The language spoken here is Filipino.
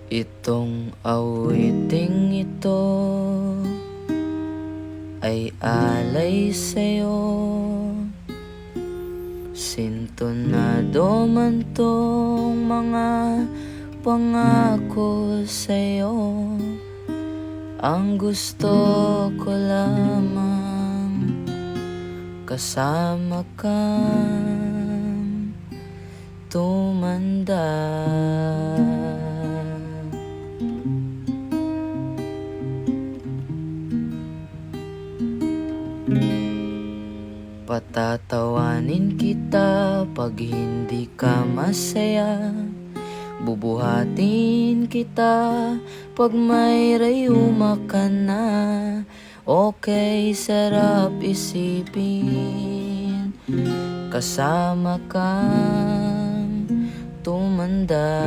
Itong awiting ito ay alay sa'yo. Sintonado man tong mga pangako sa'yo. Ang gusto ko lamang kasama kang tumanda. Patatawanin kita pag hindi ka masaya. Bubuhatin kita pag may rayuma ka na. Okay, sarap isipin kasama kang tumanda.